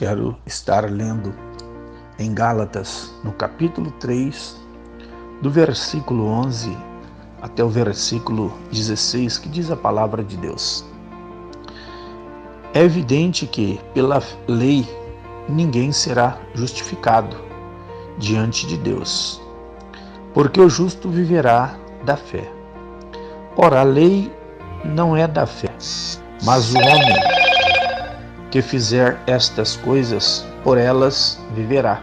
quero estar lendo em Gálatas, no capítulo 3, do versículo 11 até o versículo 16, que diz a palavra de Deus. É evidente que, pela lei, ninguém será justificado diante de Deus, porque o justo viverá da fé. Ora, a lei não é da fé, mas o homem que fizer estas coisas, por elas viverá.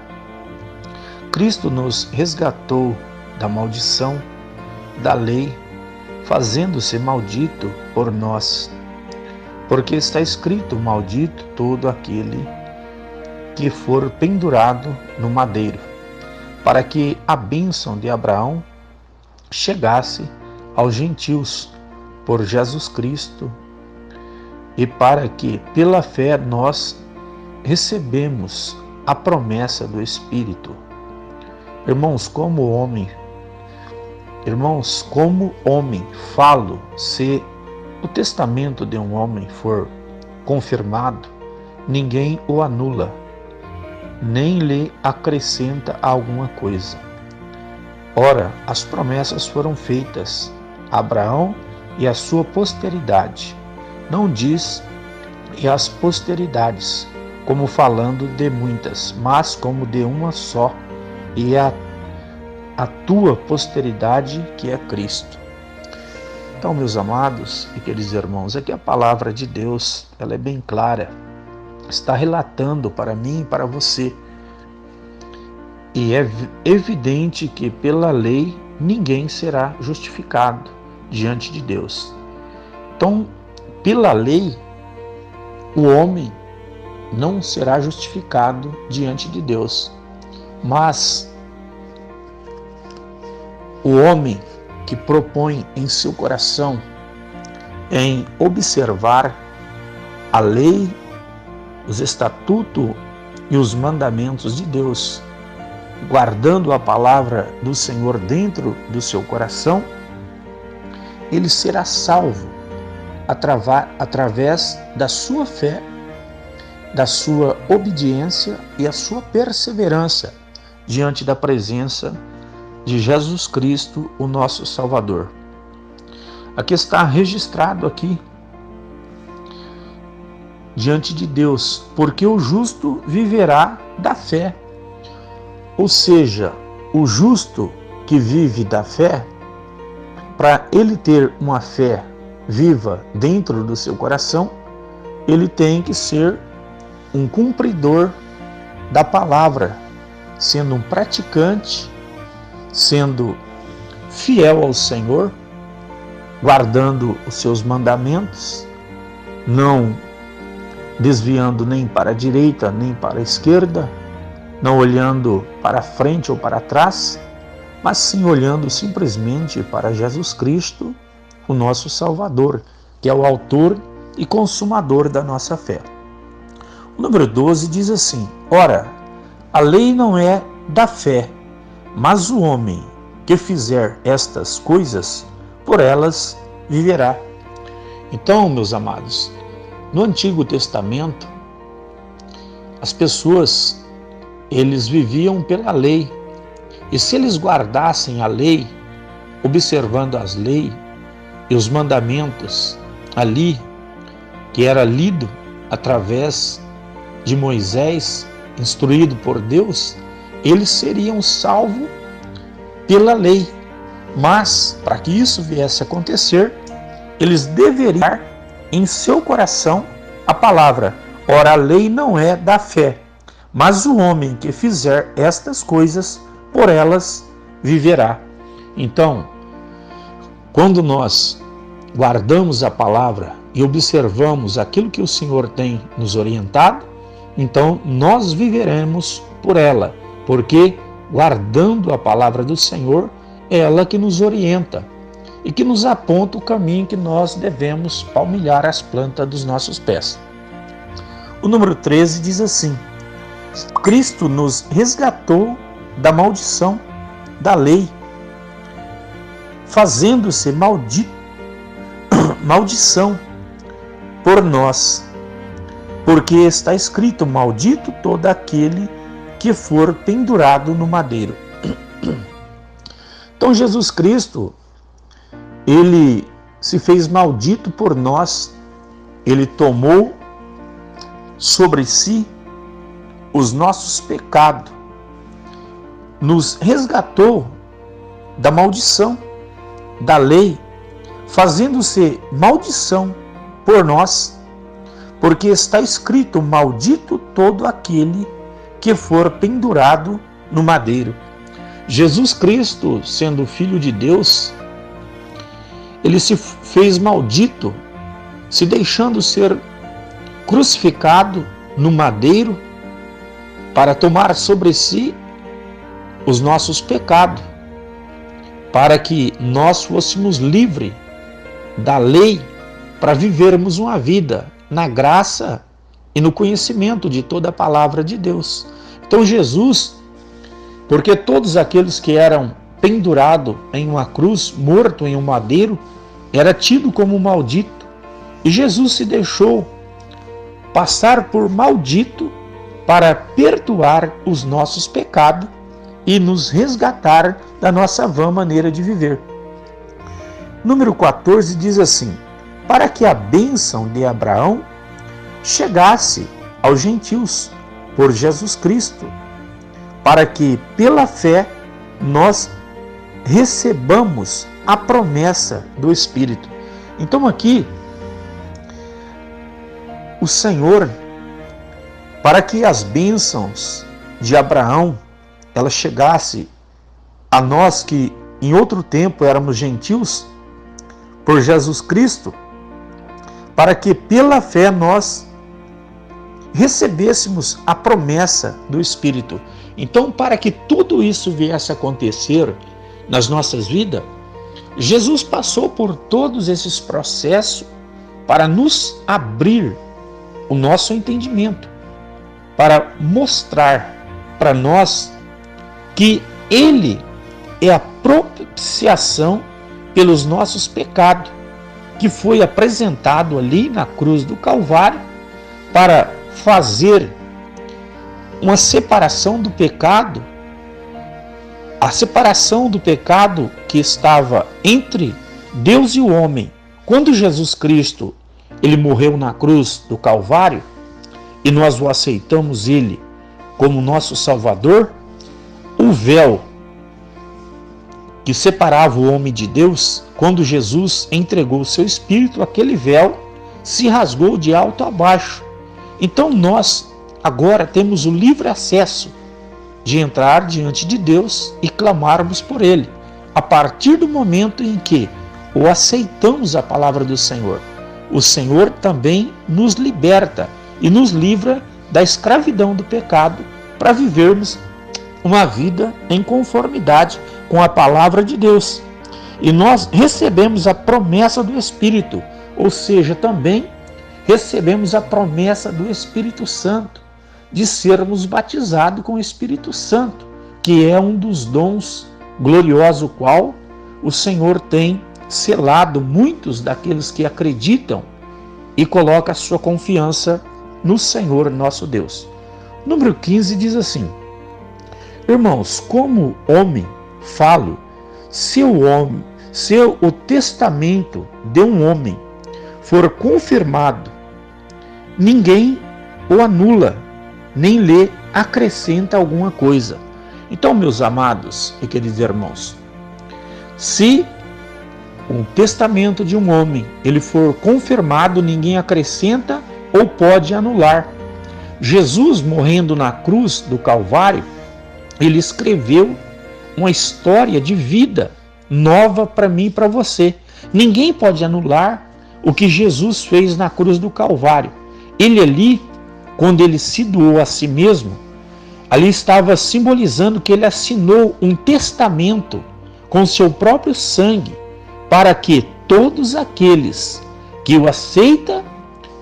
Cristo nos resgatou da maldição da lei, fazendo-se maldito por nós, porque está escrito: maldito todo aquele que for pendurado no madeiro, para que a bênção de Abraão chegasse aos gentios por Jesus Cristo, e para que pela fé nós recebemos a promessa do Espírito. Irmãos, como homem falo, se o testamento de um homem for confirmado, ninguém o anula, nem lhe acrescenta alguma coisa. Ora, as promessas foram feitas a Abraão e a sua posteridade. Não diz e as posteridades, como falando de muitas, mas como de uma só, e a tua posteridade, que é Cristo. Então, meus amados e queridos irmãos, aqui a palavra de Deus, ela é bem clara, está relatando para mim e para você. E é evidente que pela lei ninguém será justificado diante de Deus. Então, pela lei, o homem não será justificado diante de Deus, mas o homem que propõe em seu coração em observar a lei, os estatutos e os mandamentos de Deus, guardando a palavra do Senhor dentro do seu coração, ele será salvo através da sua fé, da sua obediência e a sua perseverança diante da presença de Jesus Cristo, o nosso Salvador. Aqui está registrado aqui diante de Deus, porque o justo viverá da fé. Ou seja, o justo que vive da fé, para ele ter uma fé viva dentro do seu coração, ele tem que ser um cumpridor da palavra, sendo um praticante, sendo fiel ao Senhor, guardando os seus mandamentos, não desviando nem para a direita nem para a esquerda, não olhando para frente ou para trás, mas sim olhando simplesmente para Jesus Cristo, o nosso Salvador, que é o autor e consumador da nossa fé. O número 12 diz assim: ora, a lei não é da fé, mas o homem que fizer estas coisas, por elas viverá. Então, meus amados, no Antigo Testamento, as pessoas, eles viviam pela lei, e se eles guardassem a lei, observando as leis e os mandamentos ali, que era lido através de Moisés, instruído por Deus, eles seriam salvos pela lei. Mas, para que isso viesse a acontecer, eles deveriam ter em seu coração a palavra: ora, a lei não é da fé, mas o homem que fizer estas coisas, por elas viverá. Então, quando nós guardamos a palavra e observamos aquilo que o Senhor tem nos orientado, então nós viveremos por ela, porque guardando a palavra do Senhor, é ela que nos orienta e que nos aponta o caminho que nós devemos palmilhar as plantas dos nossos pés. O número 13 diz assim: Cristo nos resgatou da maldição da lei, fazendo-se maldição por nós, porque está escrito: maldito todo aquele que for pendurado no madeiro. Então Jesus Cristo, ele se fez maldito por nós, ele tomou sobre si os nossos pecados, nos resgatou da maldição, da lei, fazendo-se maldição por nós, porque está escrito: maldito todo aquele que for pendurado no madeiro. Jesus Cristo, sendo Filho de Deus, ele se fez maldito, se deixando ser crucificado no madeiro para tomar sobre si os nossos pecados, para que nós fôssemos livres da lei, para vivermos uma vida na graça e no conhecimento de toda a palavra de Deus. Então Jesus, porque todos aqueles que eram pendurados em uma cruz, morto em um madeiro, era tido como maldito, e Jesus se deixou passar por maldito para perdoar os nossos pecados e nos resgatar da nossa vã maneira de viver. Número 14 diz assim: para que a bênção de Abraão chegasse aos gentios por Jesus Cristo, para que pela fé nós recebamos a promessa do Espírito. Então aqui, o Senhor, para que as bênçãos de Abraão ela chegasse a nós que em outro tempo éramos gentios, por Jesus Cristo, para que pela fé nós recebêssemos a promessa do Espírito. Então, para que tudo isso viesse a acontecer nas nossas vidas, Jesus passou por todos esses processos para nos abrir o nosso entendimento, para mostrar para nós que Ele é a propiciação pelos nossos pecados, que foi apresentado ali na cruz do Calvário para fazer uma separação do pecado, a separação do pecado que estava entre Deus e o homem. Quando Jesus Cristo ele morreu na cruz do Calvário e nós o aceitamos Ele como nosso Salvador, o véu que separava o homem de Deus, quando Jesus entregou o seu Espírito, aquele véu se rasgou de alto a baixo. Então nós agora temos o livre acesso de entrar diante de Deus e clamarmos por Ele, a partir do momento em que o aceitamos a palavra do Senhor. O Senhor também nos liberta e nos livra da escravidão do pecado para vivermos uma vida em conformidade com a palavra de Deus. E nós recebemos a promessa do Espírito, ou seja, também recebemos a promessa do Espírito Santo, de sermos batizados com o Espírito Santo, que é um dos dons gloriosos qual o Senhor tem selado muitos daqueles que acreditam e colocam a sua confiança no Senhor nosso Deus. Número 15 diz assim: irmãos, como homem falo, se o testamento de um homem for confirmado, ninguém o anula, nem lhe acrescenta alguma coisa. Então, meus amados e queridos irmãos, se o testamento de um homem ele for confirmado, ninguém acrescenta ou pode anular. Jesus, morrendo na cruz do Calvário, ele escreveu uma história de vida nova para mim e para você. Ninguém pode anular o que Jesus fez na cruz do Calvário. Ele ali, quando ele se doou a si mesmo, ali estava simbolizando que ele assinou um testamento com seu próprio sangue, para que todos aqueles que o aceitam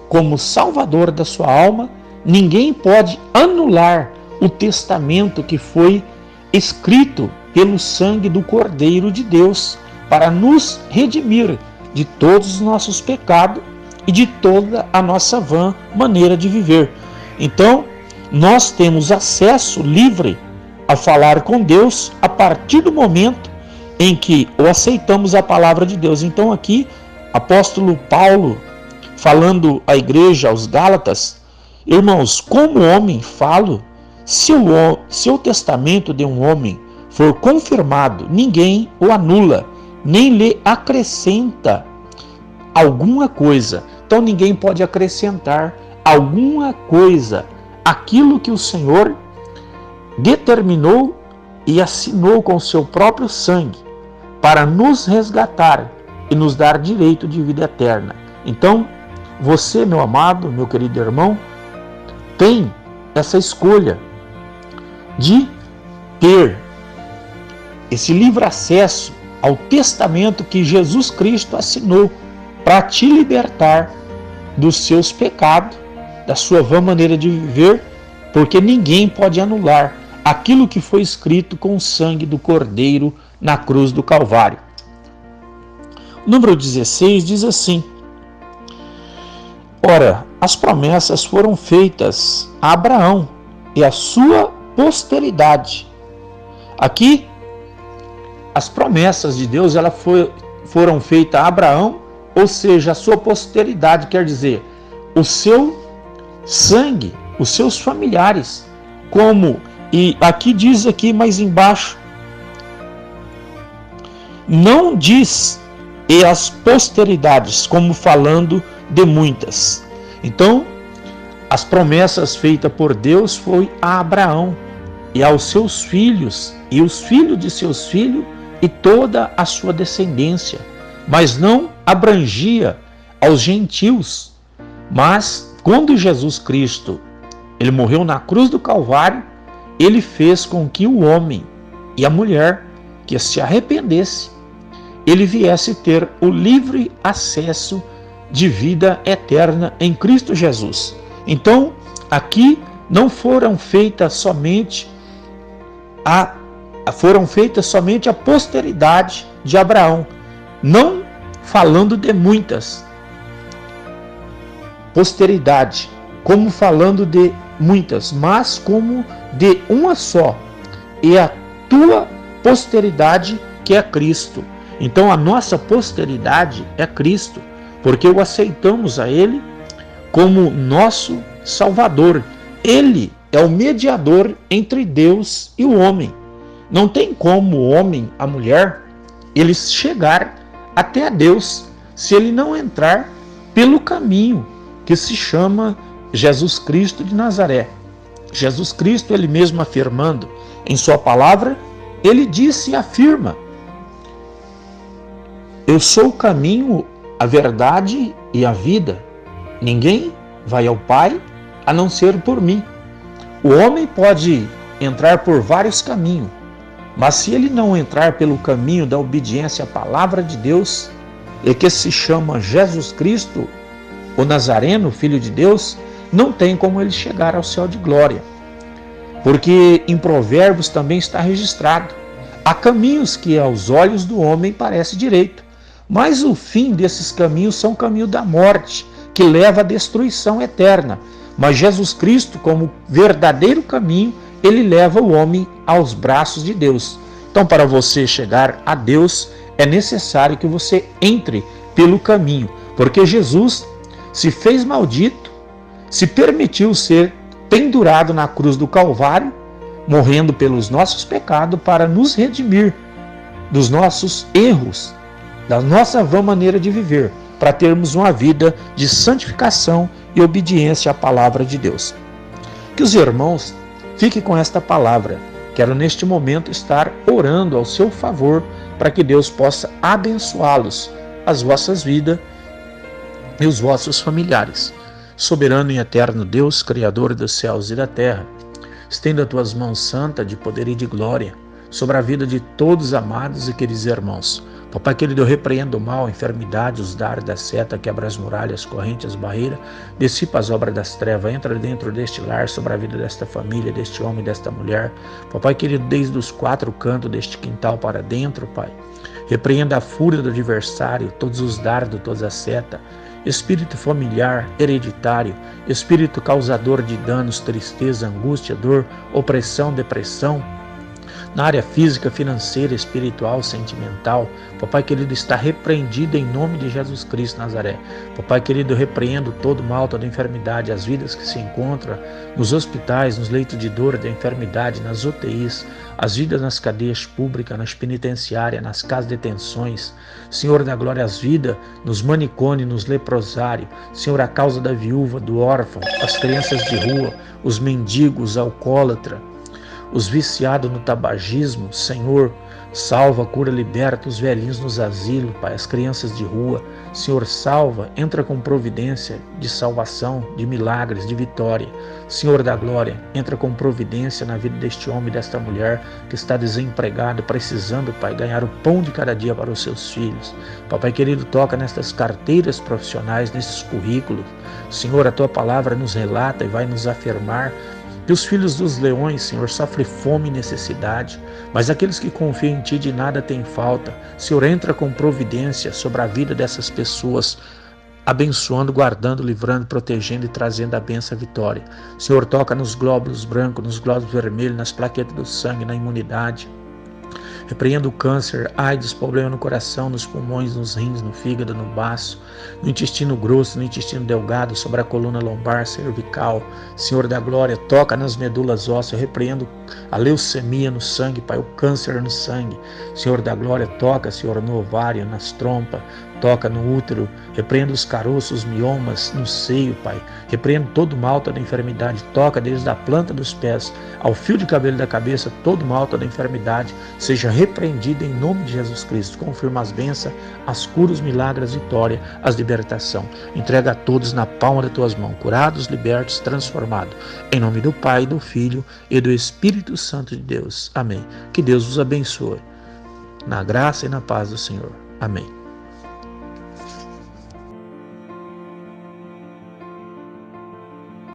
como Salvador da sua alma, ninguém pode anular o testamento que foi escrito pelo sangue do Cordeiro de Deus, para nos redimir de todos os nossos pecados e de toda a nossa vã maneira de viver. Então, nós temos acesso livre a falar com Deus a partir do momento em que aceitamos a palavra de Deus. Então aqui, apóstolo Paulo, falando à igreja, aos Gálatas: irmãos, como homem falo, se o testamento de um homem for confirmado, ninguém o anula, nem lhe acrescenta alguma coisa. Então ninguém pode acrescentar alguma coisa àquilo que o Senhor determinou e assinou com o seu próprio sangue para nos resgatar e nos dar direito de vida eterna. Então, você, meu amado, meu querido irmão, tem essa escolha de ter esse livre acesso ao testamento que Jesus Cristo assinou para te libertar dos seus pecados, da sua vã maneira de viver, porque ninguém pode anular aquilo que foi escrito com o sangue do Cordeiro na cruz do Calvário. O número 16 diz assim: ora, as promessas foram feitas a Abraão e a sua posteridade. Aqui, as promessas de Deus foram feitas a Abraão, ou seja, a sua posteridade, quer dizer, o seu sangue, os seus familiares, e aqui diz aqui mais embaixo, não diz e as posteridades, como falando de muitas. Então, as promessas feitas por Deus foi a Abraão e aos seus filhos e os filhos de seus filhos e toda a sua descendência, mas não abrangia aos gentios. Mas quando Jesus Cristo ele morreu na cruz do Calvário, ele fez com que o homem e a mulher que se arrependesse, ele viesse ter o livre acesso de vida eterna em Cristo Jesus. Então, aqui não foram feitas somente a posteridade de Abraão, não falando de muitas posteridade, como falando de muitas, mas como de uma só, e a tua posteridade, que é Cristo. Então a nossa posteridade é Cristo, porque o aceitamos a Ele como nosso Salvador. Ele é o mediador entre Deus e o homem. Não tem como o homem, a mulher, eles chegar até a Deus se ele não entrar pelo caminho que se chama Jesus Cristo de Nazaré. Jesus Cristo, ele mesmo afirmando em sua palavra, ele disse e afirma: eu sou o caminho, a verdade e a vida. Ninguém vai ao Pai a não ser por mim. O homem pode entrar por vários caminhos, mas se ele não entrar pelo caminho da obediência à palavra de Deus, e que se chama Jesus Cristo, o Nazareno, Filho de Deus, não tem como ele chegar ao céu de glória. Porque em Provérbios também está registrado: há caminhos que aos olhos do homem parece direito, mas o fim desses caminhos são caminho da morte, que leva à destruição eterna. Mas Jesus Cristo, como verdadeiro caminho, ele leva o homem aos braços de Deus. Então, para você chegar a Deus, é necessário que você entre pelo caminho, porque Jesus se fez maldito, se permitiu ser pendurado na cruz do Calvário, morrendo pelos nossos pecados para nos redimir dos nossos erros, da nossa vã maneira de viver, para termos uma vida de santificação e obediência à palavra de Deus. Que os irmãos fiquem com esta palavra. Quero neste momento estar orando ao seu favor para que Deus possa abençoá-los, as vossas vidas e os vossos familiares. Soberano e eterno Deus, Criador dos céus e da terra, estenda as tuas mãos santas de poder e de glória sobre a vida de todos os amados e queridos irmãos. Papai querido, eu repreendo o mal, a enfermidade, os dardos da seta, quebra as muralhas, correntes, as barreiras, dissipa as obras das trevas, entra dentro deste lar, sobre a vida desta família, deste homem e desta mulher. Papai querido, desde os quatro cantos deste quintal para dentro, Pai. Repreenda a fúria do adversário, todos os dardos, todas as setas, espírito familiar, hereditário, espírito causador de danos, tristeza, angústia, dor, opressão, depressão, na área física, financeira, espiritual, sentimental. Papai querido, está repreendido em nome de Jesus Cristo Nazaré. Papai querido, eu repreendo todo mal, toda enfermidade, as vidas que se encontram nos hospitais, nos leitos de dor, da enfermidade, nas UTIs, as vidas nas cadeias públicas, nas penitenciárias, nas casas de detenções. Senhor da glória, as vidas nos manicômios, nos leprosários. Senhor, a causa da viúva, do órfão, as crianças de rua, os mendigos, os alcoólatras, os viciados no tabagismo. Senhor, salva, cura, liberta os velhinhos nos asilos, Pai, as crianças de rua. Senhor, salva, entra com providência de salvação, de milagres, de vitória. Senhor da glória, entra com providência na vida deste homem e desta mulher que está desempregado, precisando, Pai, ganhar o pão de cada dia para os seus filhos. Papai querido, toca nestas carteiras profissionais, nesses currículos. Senhor, a Tua palavra nos relata e vai nos afirmar que os filhos dos leões, Senhor, sofrem fome e necessidade, mas aqueles que confiam em Ti de nada têm falta. Senhor, entra com providência sobre a vida dessas pessoas, abençoando, guardando, livrando, protegendo e trazendo a bênção e a vitória. Senhor, toca nos glóbulos brancos, nos glóbulos vermelhos, nas plaquetas do sangue, na imunidade. Repreenda o câncer, AIDS, problema no coração, nos pulmões, nos rins, no fígado, no baço, no intestino grosso, no intestino delgado, sobre a coluna lombar, cervical. Senhor da glória, toca nas medulas ósseas, repreendo a leucemia no sangue, Pai, o câncer no sangue. Senhor da glória, toca, Senhor, no ovário, nas trompas, toca no útero, repreendo os caroços, os miomas no seio, Pai. Repreendo todo mal, toda enfermidade, toca desde a planta dos pés ao fio de cabelo da cabeça, todo mal, toda enfermidade, seja repreendido em nome de Jesus Cristo. Confirma as bênçãos, as curas, os milagres, a vitória, as libertação. Entrega a todos na palma de Tuas mãos, curados, libertos, transformados. Em nome do Pai, do Filho e do Espírito Santo de Deus. Amém. Que Deus vos abençoe. Na graça e na paz do Senhor. Amém.